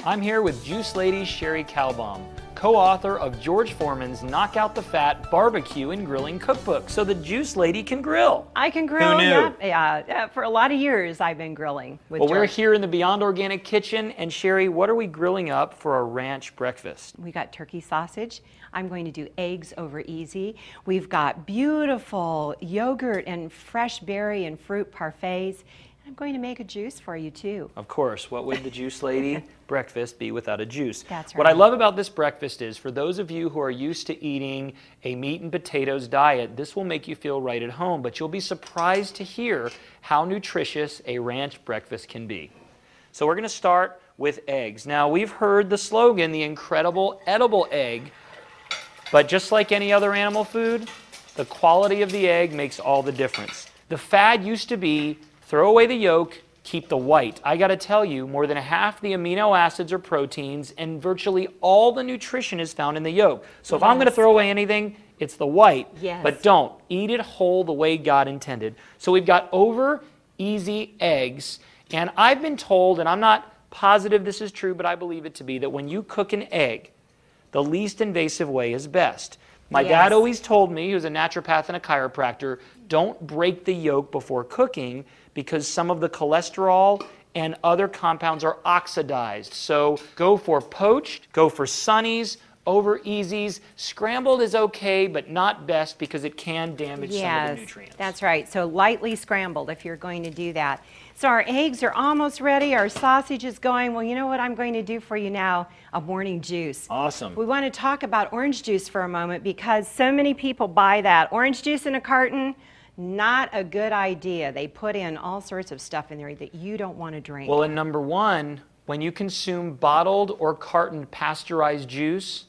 I'm here with Juice Lady Sherry Kalbaum, co-author of George Foreman's Knock Out the Fat Barbecue and Grilling Cookbook, so the Juice Lady can grill. I can grill. Who knew? Yeah. For a lot of years, I've been grilling with Well, George. we're here in the Beyond Organic kitchen, and Sherry, what are we grilling up for our ranch breakfast? We got turkey sausage. I'm going to do eggs over easy. We've got beautiful yogurt and fresh berry and fruit parfaits. I'm going to make a juice for you too. Of course, what would the Juice Lady breakfast be without a juice? That's right. What I love about this breakfast is, for those of you who are used to eating a meat and potatoes diet, this will make you feel right at home, but you'll be surprised to hear how nutritious a ranch breakfast can be. So we're going to start with eggs. Now, we've heard the slogan, the incredible edible egg, but just like any other animal food, the quality of the egg makes all the difference. The fad used to be throw away the yolk, keep the white. I got to tell you, more than half the amino acids are proteins, and virtually all the nutrition is found in the yolk. So if I'm going to throw away anything, it's the white. Yes. But don't. Eat it whole the way God intended. So we've got over easy eggs, and I've been told, and I'm not positive this is true, but I believe it to be, that when you cook an egg, the least invasive way is best. My dad always told me, he was a naturopath and a chiropractor, don't break the yolk before cooking because some of the cholesterol and other compounds are oxidized. So go for poached, go for sunnies, over easies. Scrambled is okay, but not best because it can damage some of the nutrients. That's right. So lightly scrambled if you're going to do that. So our eggs are almost ready. Our sausage is going. Well, you know what I'm going to do for you now? A morning juice. Awesome. We want to talk about orange juice for a moment because so many people buy that. Orange juice in a carton, not a good idea. They put in all sorts of stuff in there that you don't want to drink. Well, and number one, when you consume bottled or cartoned pasteurized juice,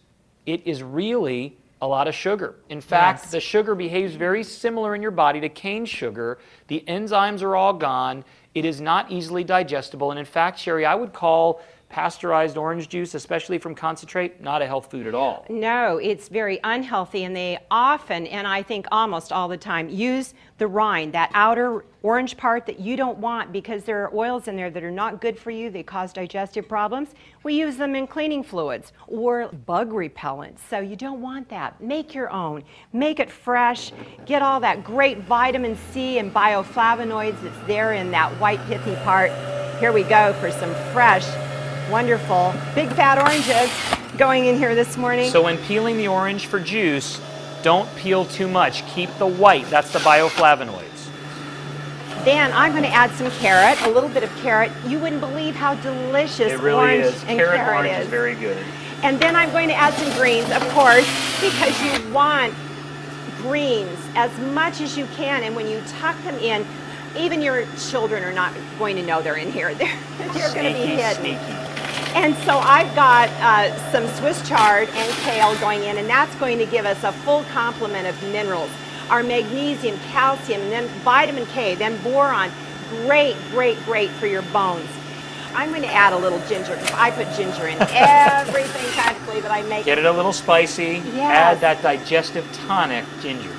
it is really a lot of sugar. In fact, the sugar behaves very similar in your body to cane sugar. The enzymes are all gone. It is not easily digestible. And in fact, Sherry, I would call pasteurized orange juice, especially from concentrate, not a health food at all. No, it's very unhealthy, and they often, and I think almost all the time, use the rind, that outer orange part that you don't want because there are oils in there that are not good for you. They cause digestive problems. We use them in cleaning fluids or bug repellents, so you don't want that. Make your own. Make it fresh. Get all that great vitamin C and bioflavonoids that's there in that white pithy part. Here we go for some fresh, wonderful, big fat oranges going in here this morning. So when peeling the orange for juice, don't peel too much. Keep the white. That's the bioflavonoids. Then I'm going to add some carrot, a little bit of carrot. You wouldn't believe how delicious It really orange is. and Carrot carrot orange is very good. And then I'm going to add some greens, of course, because you want greens as much as you can. And when you tuck them in, even your children are not going to know they're in here. They're going to be hidden. Sneaky. And so I've got some Swiss chard and kale going in, and that's going to give us a full complement of minerals. Our magnesium, calcium, and then vitamin K, then boron. Great, great, great for your bones. I'm going to add a little ginger because I put ginger in everything practically that I make. Get it a little spicy. Yes. Add that digestive tonic, ginger.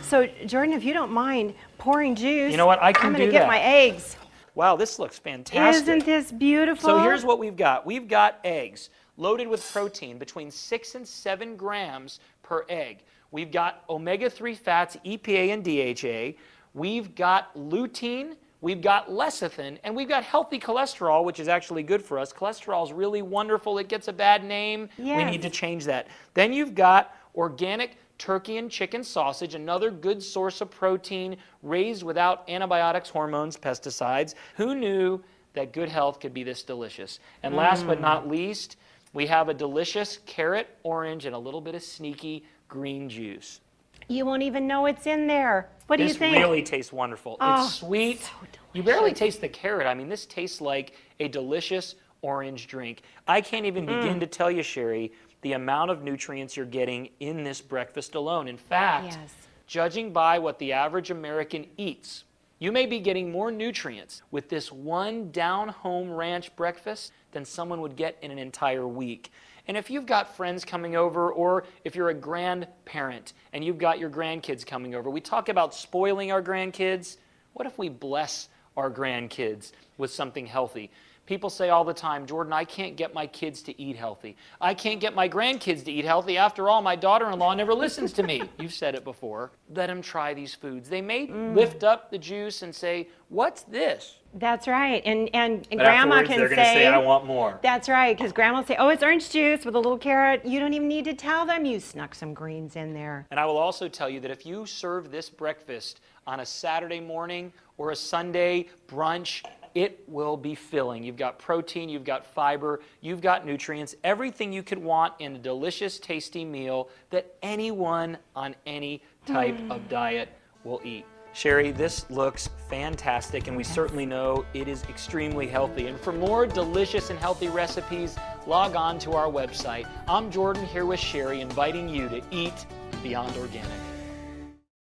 So, Jordan, if you don't mind pouring juice, You know what? I can I'm do going to get that. my eggs. Wow, this looks fantastic. Isn't this beautiful? So here's what we've got. We've got eggs loaded with protein between 6 and 7 grams per egg. We've got omega-3 fats, EPA and DHA. We've got lutein. We've got lecithin. And we've got healthy cholesterol, which is actually good for us. Cholesterol is really wonderful. It gets a bad name. Yes. We need to change that. Then you've got organic turkey and chicken sausage, another good source of protein raised without antibiotics, hormones, pesticides. Who knew that good health could be this delicious? And last but not least, we have a delicious carrot, orange, and a little bit of sneaky green juice. You won't even know it's in there. What do you think? This really tastes wonderful. Oh, It's sweet. so You barely taste the carrot. I mean, this tastes like a delicious orange drink. I can't even begin to tell you, Sherry, the amount of nutrients you're getting in this breakfast alone. In fact, judging by what the average American eats, you may be getting more nutrients with this one down-home ranch breakfast than someone would get in an entire week. And if you've got friends coming over, or if you're a grandparent and you've got your grandkids coming over, we talk about spoiling our grandkids. What if we bless our grandkids with something healthy? People say all the time, Jordan, I can't get my kids to eat healthy. I can't get my grandkids to eat healthy. After all, my daughter-in-law never listens to me. You've said it before. Let them try these foods. They may lift up the juice and say, what's this? That's right. And But Grandma afterwards, can they're going to say, I want more. That's right, because Grandma will say, oh, it's orange juice with a little carrot. You don't even need to tell them you snuck some greens in there. And I will also tell you that if you serve this breakfast on a Saturday morning or a Sunday brunch, it will be filling. You've got protein, you've got fiber, you've got nutrients, everything you could want in a delicious, tasty meal that anyone on any type of diet will eat. Sherry, this looks fantastic, and we certainly know it is extremely healthy. And for more delicious and healthy recipes, log on to our website. I'm Jordan here with Sherry, inviting you to eat beyond organic.